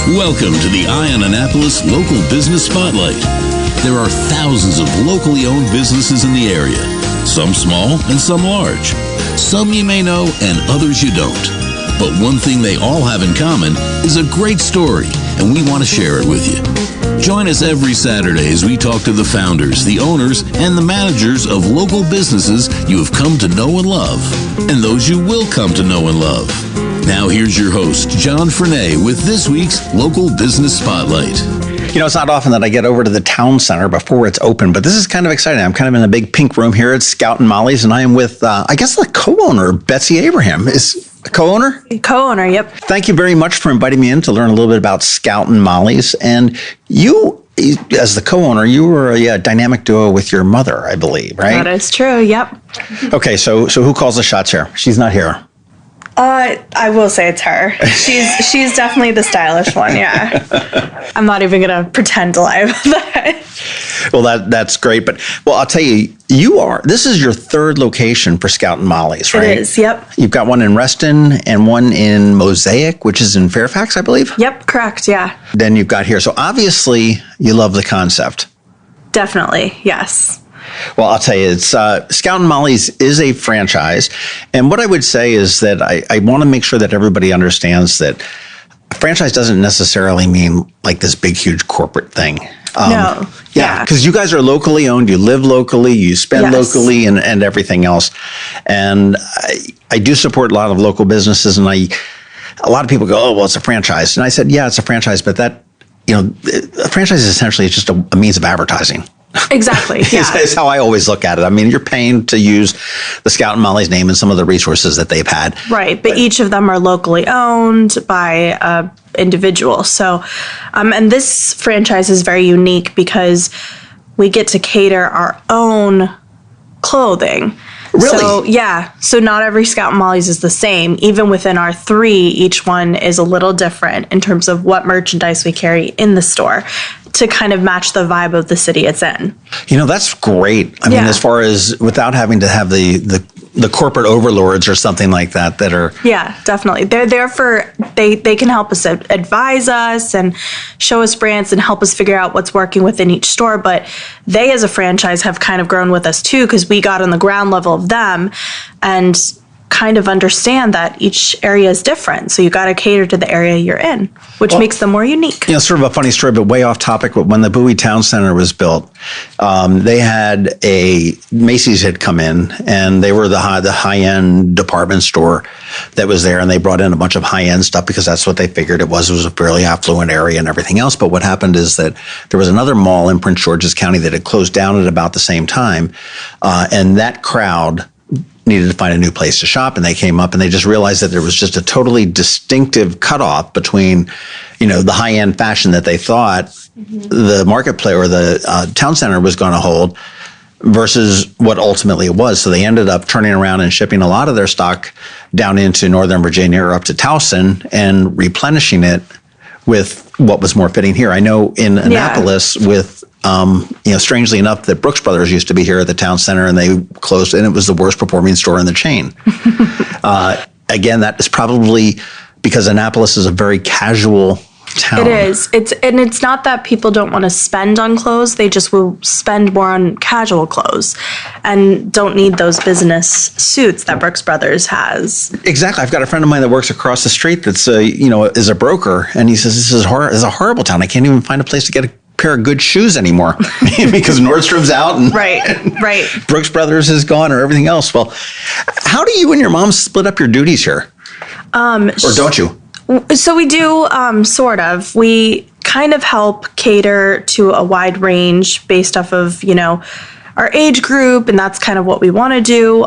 Welcome to the Eye on Annapolis Local Business Spotlight. There are thousands of locally owned businesses in the area, some small and some large. Some you may know and others you don't. But one thing they all have in common is a great story, and we want to share it with you. Join us every Saturday as we talk to the founders, the owners, and the managers of local businesses you have come to know and love, and those you will come to know and love. Now here's your host, John Frenay, with this week's Local Business Spotlight. You know, it's not often that I get over to the town center before it's open, but this is kind of exciting. I'm kind of in a big pink room here at Scout and Molly's, and I am with, I guess, the co-owner, Betsy Abraham. Is a co-owner? Co-owner, yep. Thank you very much for inviting me in to learn a little bit about Scout and Molly's. And you, as the co-owner, you were a dynamic duo with your mother, I believe, right? That is true, yep. Okay, so who calls the shots here? She's not here. I will say it's her. She's definitely the stylish one, yeah. I'm not even going to pretend to lie about that. Well, that's great. But, I'll tell you, this is your third location for Scout and Molly's, right? It is, yep. You've got one in Reston and one in Mosaic, which is in Fairfax, I believe? Yep, correct, yeah. Then you've got here. So obviously, you love the concept. Definitely, yes. Well, I'll tell you, it's Scout and Molly's is a franchise. And what I would say is that I want to make sure that everybody understands that a franchise doesn't necessarily mean like this big, huge corporate thing. No. Yeah, because you guys are locally owned, you live locally, you spend locally and everything else. And I do support a lot of local businesses, and a lot of people go, oh, well, it's a franchise. And I said, yeah, it's a franchise, but a franchise is essentially just a means of advertising. Exactly. Yeah. Is how I always look at it. I mean, you're paying to use the Scout and Molly's name and some of the resources that they've had. Right. But each of them are locally owned by individuals. So, and this franchise is very unique because we get to cater our own clothing. Really? So, yeah. So not every Scout and Molly's is the same. Even within our three, each one is a little different in terms of what merchandise we carry in the store to kind of match the vibe of the city it's in. You know, that's great. I mean, as far as without having to have the corporate overlords or something like that are... Yeah, definitely. They're there they can help us advise us and show us brands and help us figure out what's working within each store. But they as a franchise have kind of grown with us too, because we got on the ground level of them and kind of understand that each area is different. So you got to cater to the area you're in, which makes them more unique. You know, sort of a funny story, but way off topic. But when the Bowie Town Center was built, they had Macy's had come in, and they were the high-end department store that was there, and they brought in a bunch of high-end stuff because that's what they figured it was. It was a fairly affluent area and everything else. But what happened is that there was another mall in Prince George's County that had closed down at about the same time, and that crowd needed to find a new place to shop, and they came up and they just realized that there was just a totally distinctive cutoff between, the high-end fashion that they thought the marketplace or the town center was going to hold versus what ultimately it was. So they ended up turning around and shipping a lot of their stock down into Northern Virginia or up to Towson and replenishing it with what was more fitting here. I know in Annapolis with strangely enough, that Brooks Brothers used to be here at the town center, and they closed, and it was the worst performing store in the chain. Again, that is probably because Annapolis is a very casual town. It is. It's not that people don't want to spend on clothes; they just will spend more on casual clothes, and don't need those business suits that Brooks Brothers has. Exactly. I've got a friend of mine that works across the street that's is a broker, and he says this is a horrible town. I can't even find a place to get a pair of good shoes anymore because Nordstrom's out and right. Brooks Brothers is gone or everything else. Well, how do you and your mom split up your duties here? Or don't you? So we do, sort of. We kind of help cater to a wide range based off of, our age group, and that's kind of what we want to do.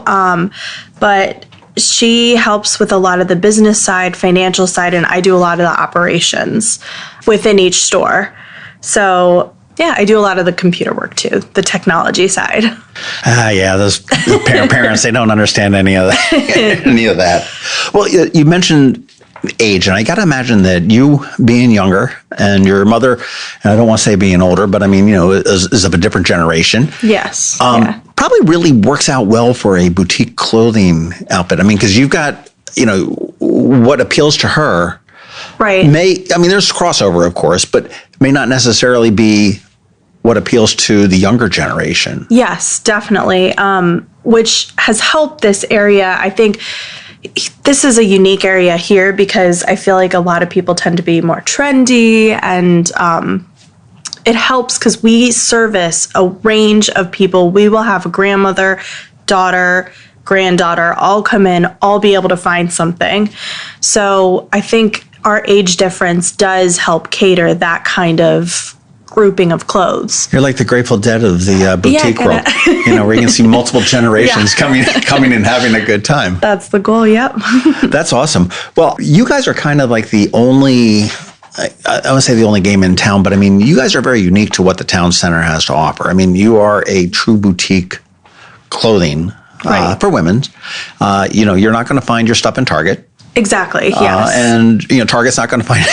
But she helps with a lot of the business side, financial side, and I do a lot of the operations within each store. So, yeah, I do a lot of the computer work, too, the technology side. Those parents, they don't understand any of that. Well, you mentioned age, and I got to imagine that you being younger and your mother, and I don't want to say being older, but I mean, is of a different generation. Yes. Probably really works out well for a boutique clothing outfit. I mean, because you've got, what appeals to her Right. There's crossover, of course, but may not necessarily be what appeals to the younger generation. Yes, definitely. Which has helped this area. I think this is a unique area here because I feel like a lot of people tend to be more trendy, and it helps because we service a range of people. We will have a grandmother, daughter, granddaughter all come in, all be able to find something. So I think our age difference does help cater that kind of grouping of clothes. You're like the Grateful Dead of the boutique world, where you can see multiple generations coming and having a good time. That's the goal. Yep. That's awesome. Well, you guys are kind of like the only, I would say the only game in town, but you guys are very unique to what the town center has to offer. you are a true boutique clothing for women. You're not going to find your stuff in Target. Exactly. Yes. And Target's not going to find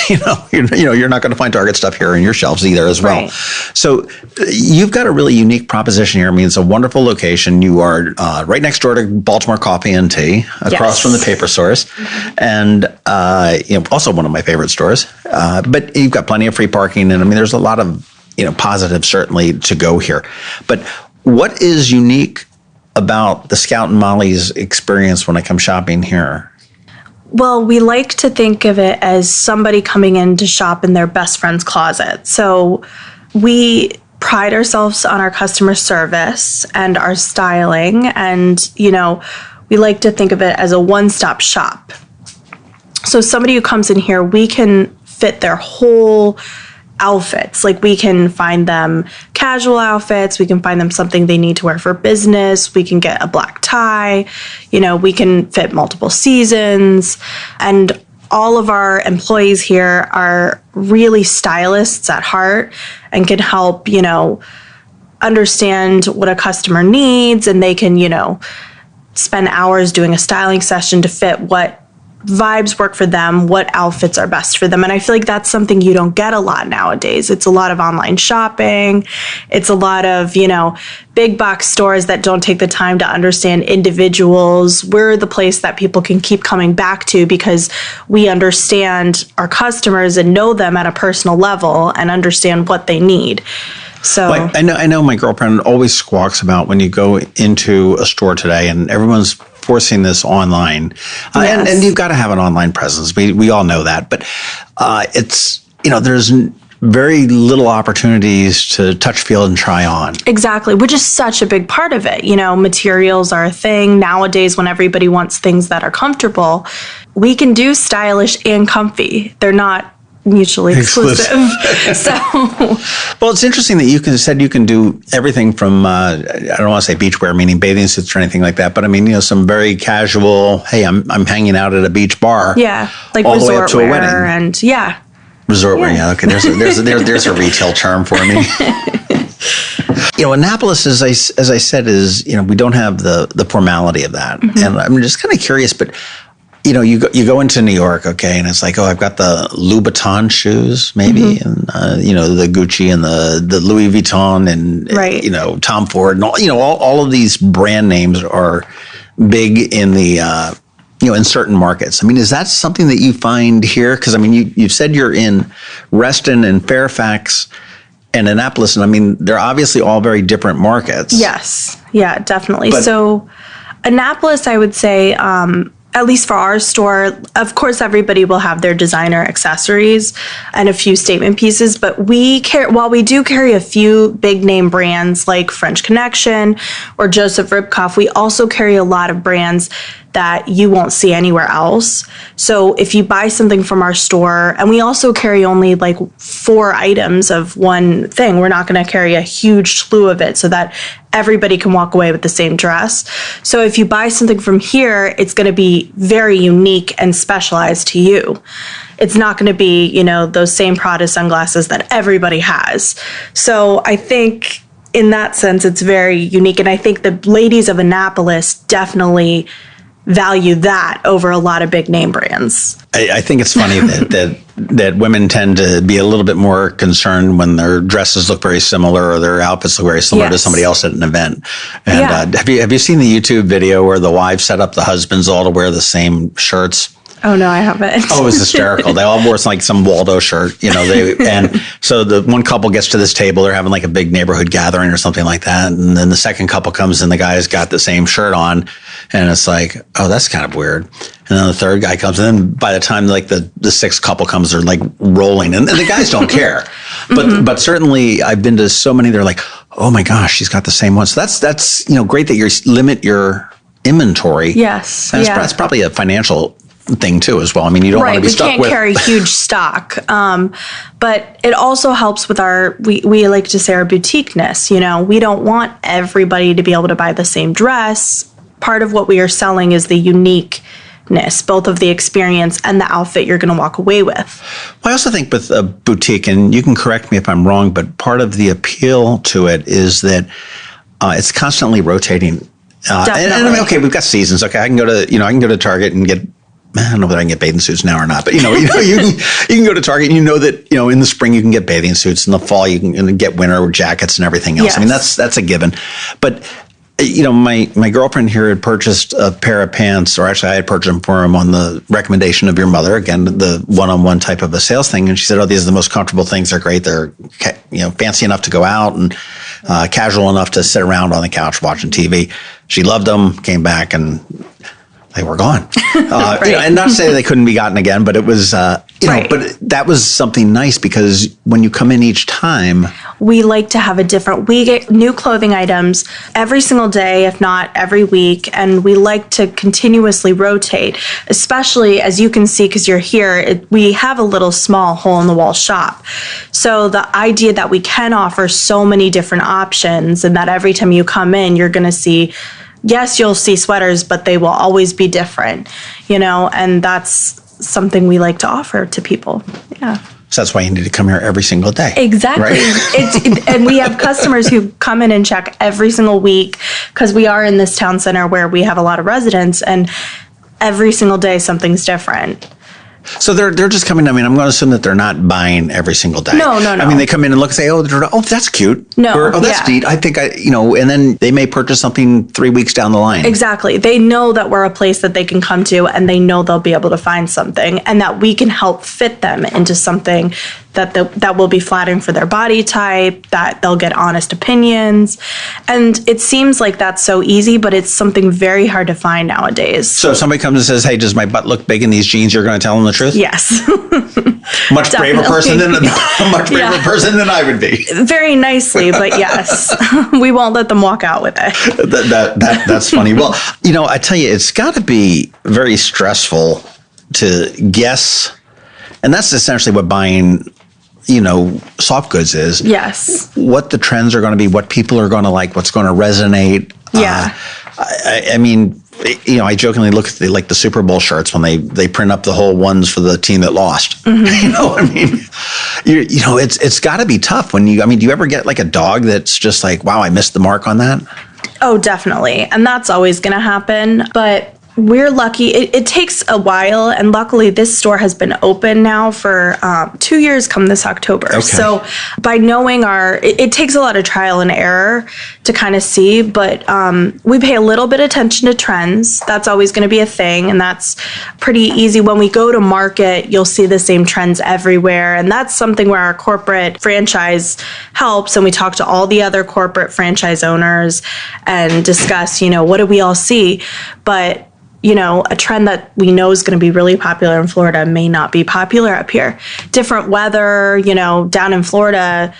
you're not going to find Target stuff here in your shelves either as well. Right. So you've got a really unique proposition here. It's a wonderful location. You are right next door to Baltimore Coffee and Tea, across from the paper source, and also one of my favorite stores. But you've got plenty of free parking, and there's a lot of positives certainly to go here. But what is unique about the Scout and Molly's experience when I come shopping here? Well, we like to think of it as somebody coming in to shop in their best friend's closet. So we pride ourselves on our customer service and our styling. And, we like to think of it as a one-stop shop. So somebody who comes in here, we can fit their whole outfits. Like we can find them casual outfits. We can find them something they need to wear for business. We can get a black tie. We can fit multiple seasons. And all of our employees here are really stylists at heart and can help, understand what a customer needs. And they can, spend hours doing a styling session to fit what vibes work for them, what outfits are best for them. And I feel like that's something you don't get a lot nowadays. It's a lot of online shopping. It's a lot of, big box stores that don't take the time to understand individuals. We're the place that people can keep coming back to because we understand our customers and know them at a personal level and understand what they need. So I know my girlfriend always squawks about when you go into a store today and everyone's forcing this online. And you've got to have an online presence. We all know that. But it's, there's very little opportunities to touch, feel, and try on. Exactly, which is such a big part of it. Materials are a thing. Nowadays, when everybody wants things that are comfortable, we can do stylish and comfy. They're not mutually exclusive. Well, it's interesting that you can do everything from I don't want to say beachwear, meaning bathing suits or anything like that, but some very casual. Hey, I'm hanging out at a beach bar. Yeah, like all resort the way up to wear a wedding. And resort wear. Yeah, okay. There's a retail term for me. Annapolis, as I said, is we don't have the formality of that, and I'm just kind of curious, but. You go into New York, okay, and it's like, oh, I've got the Louboutin shoes, maybe, and the Gucci and the Louis Vuitton and Tom Ford and all of these brand names are big in the in certain markets. Is that something that you find here? Because you've said you're in Reston and Fairfax and Annapolis, and they're obviously all very different markets. Yes, yeah, definitely. So Annapolis, I would say. At least for our store, of course, everybody will have their designer accessories and a few statement pieces, but while we do carry a few big name brands like French Connection or Joseph Ribkoff, we also carry a lot of brands that you won't see anywhere else. So if you buy something from our store, and we also carry only like 4 items of one thing, we're not going to carry a huge slew of it so that everybody can walk away with the same dress. So if you buy something from here, it's going to be very unique and specialized to you. It's not going to be, those same Prada sunglasses that everybody has. So I think in that sense, it's very unique. And I think the ladies of Annapolis definitely value that over a lot of big name brands. I think it's funny that women tend to be a little bit more concerned when their dresses look very similar or their outfits look very similar to somebody else at an event. And have you seen the YouTube video where the wives set up the husbands all to wear the same shirts? Oh no, I haven't. Oh, it was hysterical. They all wore like some Waldo shirt, and so the one couple gets to this table, they're having like a big neighborhood gathering or something like that. And then the second couple comes and the guy's got the same shirt on, and it's like, oh, that's kind of weird. And then the third guy comes, and then by the time like the sixth couple comes, they're like rolling, and the guys don't care. But certainly I've been to so many, they're like, oh my gosh, she's got the same one. So that's great that you limit your inventory. Yes. That's probably a financial thing too as well. I mean, you don't want to be stuck with... We can't carry huge stock. But it also helps with we like to say our boutiqueness. We don't want everybody to be able to buy the same dress. Part of what we are selling is the uniqueness, both of the experience and the outfit you're going to walk away with. Well, I also think with a boutique, and you can correct me if I'm wrong, but part of the appeal to it is that it's constantly rotating. And I mean, okay, we've got seasons. Okay, I can go to Target and get... I don't know whether I can get bathing suits now or not, but you can go to Target and that in the spring you can get bathing suits, in the fall you can get winter jackets and everything else. Yes. I mean that's a given. But my girlfriend here had purchased a pair of pants, or actually I had purchased them for him on the recommendation of your mother. Again, the one-on-one type of a sales thing, and she said, "Oh, these are the most comfortable things. They're great. They're fancy enough to go out and casual enough to sit around on the couch watching TV." She loved them. Came back and they were gone. Right. And not to say they couldn't be gotten again, but it was, right. But that was something nice because when you come in each time, we like to have we get new clothing items every single day, if not every week. And we like to continuously rotate, especially as you can see, because you're here, we have a little small hole in the wall shop. So the idea that we can offer so many different options and that every time you come in, you're going to see, yes, you'll see sweaters, but they will always be different, and that's something we like to offer to people. Yeah. So that's why you need to come here every single day. Exactly. Right? And we have customers who come in and check every single week because we are in this town center where we have a lot of residents, and every single day something's different. So they're just coming. I mean, I'm going to assume that they're not buying every single day. No. I mean, they come in and look and say, "Oh, that's cute." No, or, "Oh, that's neat." I think and then they may purchase something 3 weeks down the line. Exactly. They know that we're a place that they can come to, and they know they'll be able to find something, and that we can help fit them into something that will be flattering for their body type, that they'll get honest opinions. And it seems like that's so easy, but it's something very hard to find nowadays. So if somebody comes and says, "Hey, does my butt look big in these jeans?" You're going to tell them the truth? Yes. Much braver person than I would be. Very nicely, but yes. We won't let them walk out with it. That's funny. Well, I tell you, it's got to be very stressful to guess, and that's essentially what buying soft goods is. Yes. What the trends are going to be, what people are going to like, what's going to resonate. Yeah. I mean, I jokingly look at the Super Bowl shirts when they print up the whole ones for the team that lost. Mm-hmm. It's got to be tough do you ever get like a dog that's just like, wow, I missed the mark on that? Oh, definitely. And that's always going to happen. But we're lucky. It takes a while, and luckily this store has been open now for 2 years come this October. Okay. So by knowing it takes a lot of trial and error to kind of see, but we pay a little bit of attention to trends. That's always going to be a thing, and that's pretty easy. When we go to market, you'll see the same trends everywhere, and that's something where our corporate franchise helps, and we talk to all the other corporate franchise owners and discuss, what do we all see? But a trend that we know is going to be really popular in Florida may not be popular up here. Different weather, down in Florida,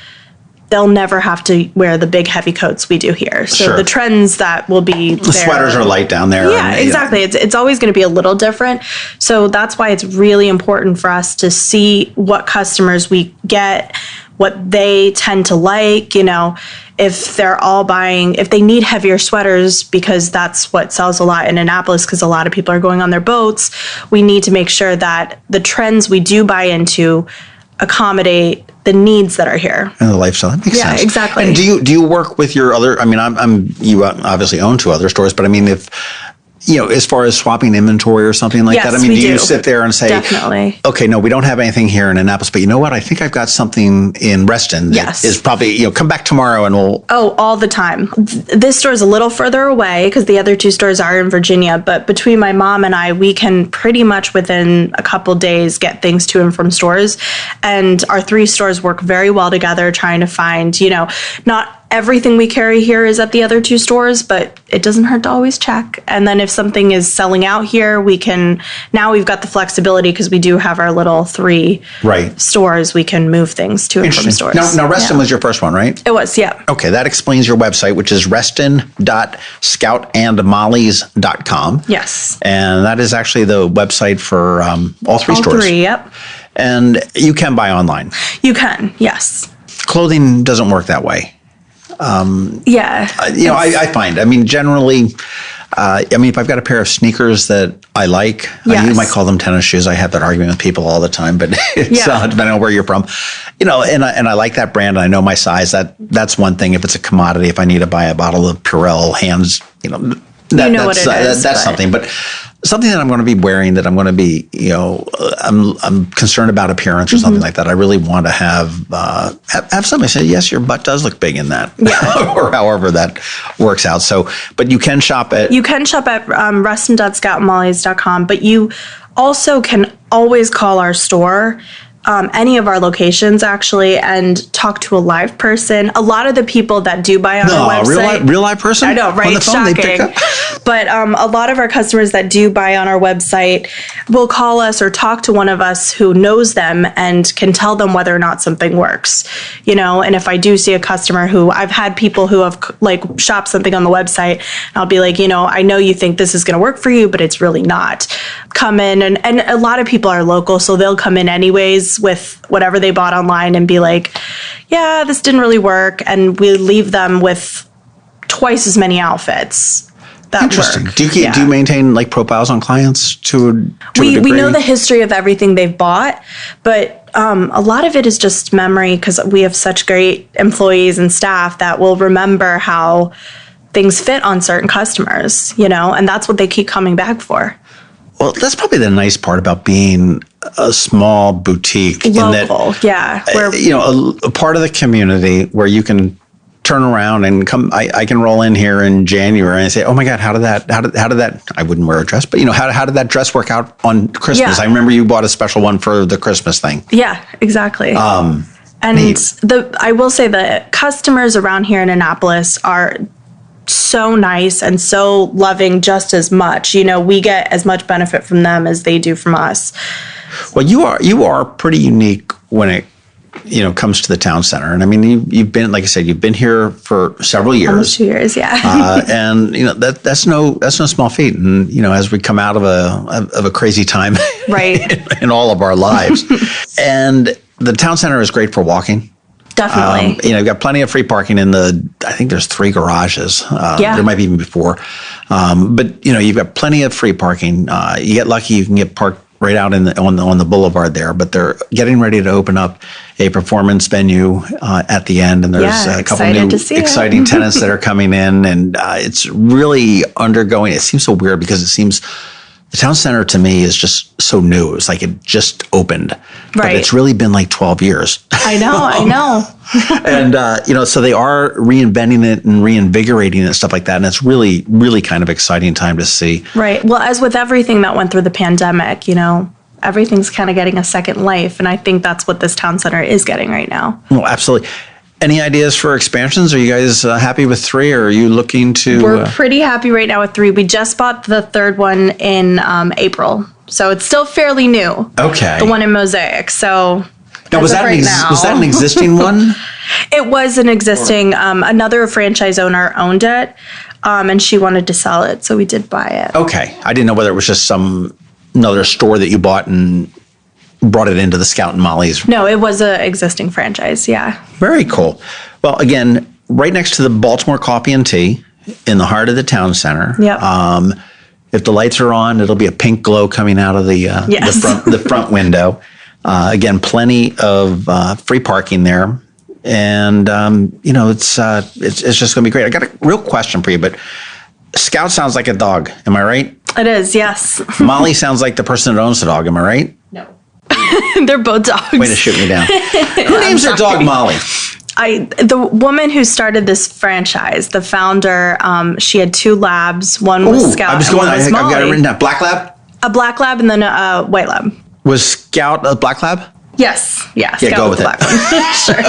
they'll never have to wear the big heavy coats we do here. So sure. The trends that will be the sweaters are light down there. Yeah, exactly. It's always going to be a little different. So that's why it's really important for us to see what customers we get, what they tend to like, if they're all buying, if they need heavier sweaters, because that's what sells a lot in Annapolis, because a lot of people are going on their boats, we need to make sure that the trends we do buy into accommodate the needs that are here. And the lifestyle. That makes sense. Yeah, exactly. And do you work with your other, you obviously own 2 other stores, but if as far as swapping inventory or something like that? I mean, do you sit there and say, definitely, okay, no, we don't have anything here in Annapolis, but you know what? I think I've got something in Reston that is probably, come back tomorrow and we'll... Oh, all the time. This store is a little further away because the other 2 stores are in Virginia, but between my mom and I, we can pretty much within a couple days get things to and from stores. And our 3 stores work very well together, trying to find, not everything we carry here is at the other 2 stores, but it doesn't hurt to always check. And then if something is selling out here, we've got the flexibility because we do have our little 3 stores. We can move things to and from stores. Now Reston was your first one, right? It was, yeah. Okay, that explains your website, which is reston.scoutandmollies.com. Yes. And that is actually the website for all 3 stores. All 3, yep. And you can buy online. You can, yes. Clothing doesn't work that way. I find, generally, if I've got a pair of sneakers that I like, you might call them tennis shoes. I have that argument with people all the time, but it's depending on where you're from, and I like that brand and I know my size. That's one thing. If it's a commodity, if I need to buy a bottle of Purell Hands, that's something, but something that I'm going to be wearing, that I'm going to be, I'm concerned about appearance or something like that. I really want to have somebody say, yes, your butt does look big in that, or however that works out. So, but you can shop at reston.scoutandmollies.com, but you also can always call our store. Any of our locations actually, and talk to a live person. A lot of the people that do buy on our website, real live person. I know, right? On the phone, shocking. they pick up. But a lot of our customers that do buy on our website will call us or talk to one of us who knows them and can tell them whether or not something works. And if I do see a customer who, I've had people who have shopped something on the website, and I'll be like, I know you think this is going to work for you, but it's really not. Come in, and a lot of people are local, so they'll come in anyways with whatever they bought online and be like, yeah, this didn't really work. And we leave them with twice as many outfits. Interesting. Work. Do you maintain profiles on clients to a degree? We know the history of everything they've bought, but a lot of it is just memory because we have such great employees and staff that will remember how things fit on certain customers, and that's what they keep coming back for. Well, that's probably the nice part about being a small boutique. Local, We're a part of the community where you can turn around and come. I can roll in here in January and say, "Oh my God, how did that? I wouldn't wear a dress, but how did that dress work out on Christmas? Yeah. I remember you bought a special one for the Christmas thing." Yeah, exactly. I will say the customers around here in Annapolis are so nice and so loving just as much. We get as much benefit from them as they do from us. Well, you are pretty unique when it comes to the town center. And you've been, like I said, you've been here for several years. Almost 2 years, yeah. And that's no small feat. And as we come out of a crazy time right. in all of our lives. And the town center is great for walking. Definitely. You've got plenty of free parking I think there's 3 garages. There might be even before. But you've got plenty of free parking. You get lucky, you can get parked right out on the boulevard there, but they're getting ready to open up a performance venue at the end, and there's a couple new exciting tenants that are coming in, and it's really undergoing. It seems so weird because it seems the town center to me is just so new. It's like it just opened, but it's really been 12 years. I know. And, so they are reinventing it and reinvigorating it and stuff like that. And it's really, really kind of exciting time to see. Right. Well, as with everything that went through the pandemic, everything's kind of getting a second life. And I think that's what this town center is getting right now. Well, absolutely. Any ideas for expansions? Are you guys happy with 3, or are you looking to... We're pretty happy right now with 3. We just bought the 3rd one in April. So it's still fairly new. Okay. The one in Mosaic. So... Now, was that an existing one? It was an existing. Another franchise owner owned it, and she wanted to sell it, so we did buy it. Okay. I didn't know whether it was just another store that you bought and brought it into the Scout and Molly's. No, it was an existing franchise, yeah. Very cool. Well, again, right next to the Baltimore Coffee and Tea in the heart of the town center. Yep. If the lights are on, it'll be a pink glow coming out of the front window. Again, plenty of free parking there, and it's just going to be great. I got a real question for you, but Scout sounds like a dog. Am I right? It is, yes. Molly sounds like the person that owns the dog. Am I right? No. They're both dogs. Way to shoot me down. Who names their dog Molly? The woman who started this franchise, the founder, she had 2 labs. One was Scout. I've got it written down. Black Lab? A black lab and then a white lab. Was Scout a black lab? Yes. Yeah, Scout go with the black one. Sure.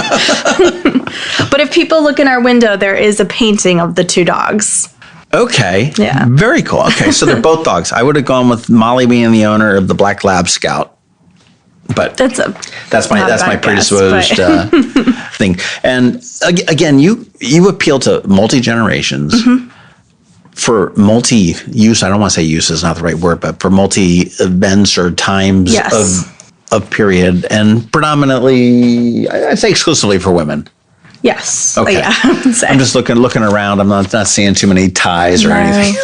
But if people look in our window, there is a painting of the 2 dogs. Okay. Yeah. Very cool. Okay, so they're both dogs. I would have gone with Molly being the owner of the Black Lab Scout. But that's my predisposed thing. And again, you appeal to multi-generations for multi-use. I don't want to say use is not the right word, but for multi-events or times of period, and predominantly, I'd say exclusively for women. Yes. Okay. Yeah, I'm just looking around. I'm not seeing too many ties or anything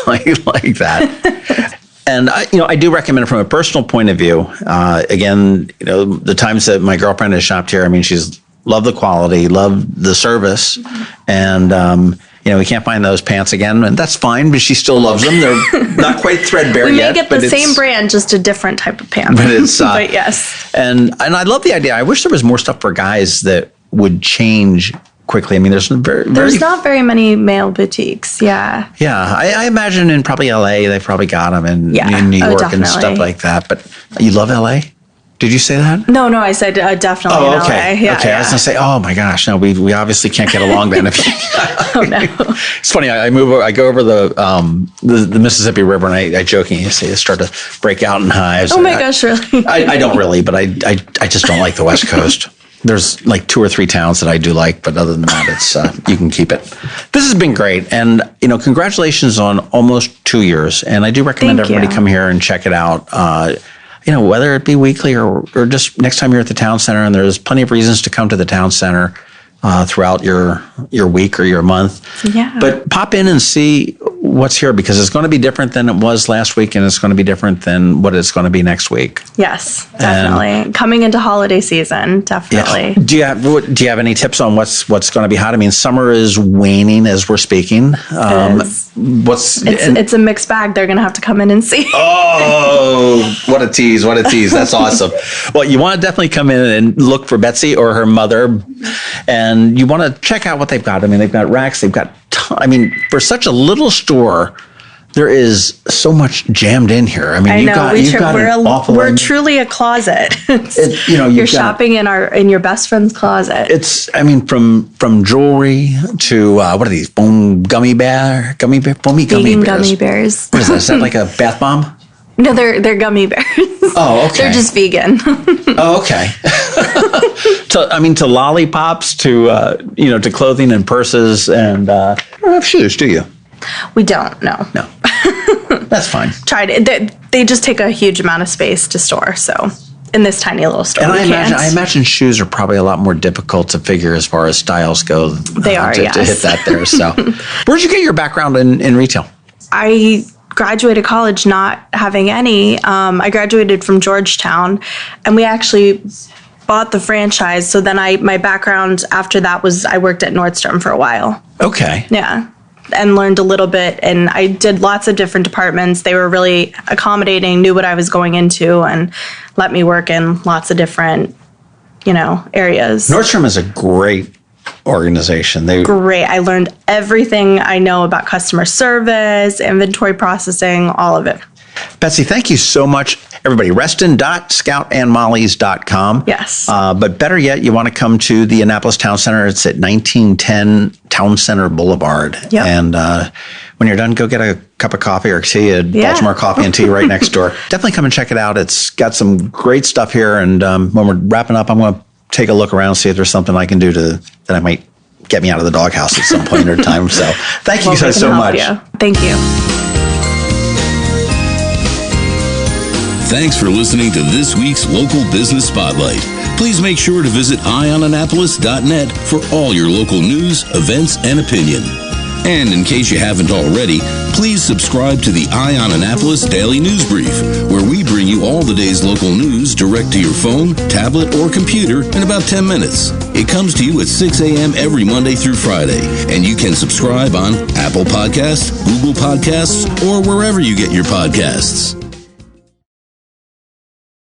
like that. And I do recommend it from a personal point of view. Again, the times that my girlfriend has shopped here, I mean, she's loved the quality, loved the service, and we can't find those pants again, and that's fine. But she still loves them. They're not quite threadbare yet. We may get the same brand, just a different type of pant. But it's but yes. And I love the idea. I wish there was more stuff for guys that would change quickly. I mean, there's not very many male boutiques. Yeah. Yeah. I imagine in probably LA, they've probably got them in New York and stuff like that. But you love LA? Did you say that? No, I said definitely in LA. Yeah, okay. I was going to say, oh my gosh, no, we obviously can't get along then. Oh no. It's funny. I go over the Mississippi River and I jokingly say start to break out in hives. Oh my gosh, really? I don't really, but I just don't like the West Coast. There's like 2 or 3 towns that I do like, but other than that, it's you can keep it. This has been great, and congratulations on almost 2 years. And I do recommend everybody come here and check it out. Whether it be weekly or just next time you're at the town center, and there's plenty of reasons to come to the town center throughout your week or your month. Yeah. But pop in and see what's here, because it's going to be different than it was last week, and it's going to be different than what it's going to be next week. Yes, definitely. And coming into holiday season, definitely. Yeah. Do you have any tips on what's going to be hot? I mean, summer is waning as we're speaking. It's a mixed bag. They're going to have to come in and see. Oh, what a tease. What a tease. That's awesome. Well, you want to definitely come in and look for Betsy or her mother, and you want to check out what they've got. I mean, they've got racks. They've got for such a little store, there is so much jammed in here. I mean, we're truly a closet. You're shopping in your best friend's closet. It's, from jewelry to what are these? Foamy gummy bears. Gummy bears. What is that? Is that like a bath bomb? No, they're gummy bears. Oh, okay. They're just vegan. Oh, okay. To lollipops, to clothing and purses, and you don't have shoes, do you? We don't. No. That's fine. Tried it. They just take a huge amount of space to store. So in this tiny little store, and I imagine shoes are probably a lot more difficult to figure as far as styles go. They are. To hit that there. So, where'd you get your background in retail? I graduated college not having any. I graduated from Georgetown, and we actually bought the franchise. So then my background after that was I worked at Nordstrom for a while. Okay. Yeah. And learned a little bit, and I did lots of different departments. They were really accommodating, knew what I was going into, and let me work in lots of different, areas. Nordstrom is a great organization. Great. I learned everything I know about customer service, inventory processing, all of it. Betsy, thank you so much. Everybody, reston.scoutandmollies.com. Yes. But better yet, you want to come to the Annapolis Town Center. It's at 1910 Town Center Boulevard. Yep. And when you're done, go get a cup of coffee or tea at Baltimore Coffee and Tea right next door. Definitely come and check it out. It's got some great stuff here. And when we're wrapping up, I'm going to take a look around, see if there's something I can do that I might get me out of the doghouse at some point in time. So thank you guys so much. Thank you. Thanks for listening to this week's Local Business Spotlight. Please make sure to visit eyeonannapolis.net for all your local news, events, and opinion. And in case you haven't already, please subscribe to the Eye on Annapolis Daily News Brief, where we bring you all the day's local news direct to your phone, tablet, or computer in about 10 minutes. It comes to you at 6 a.m. every Monday through Friday, and you can subscribe on Apple Podcasts, Google Podcasts, or wherever you get your podcasts.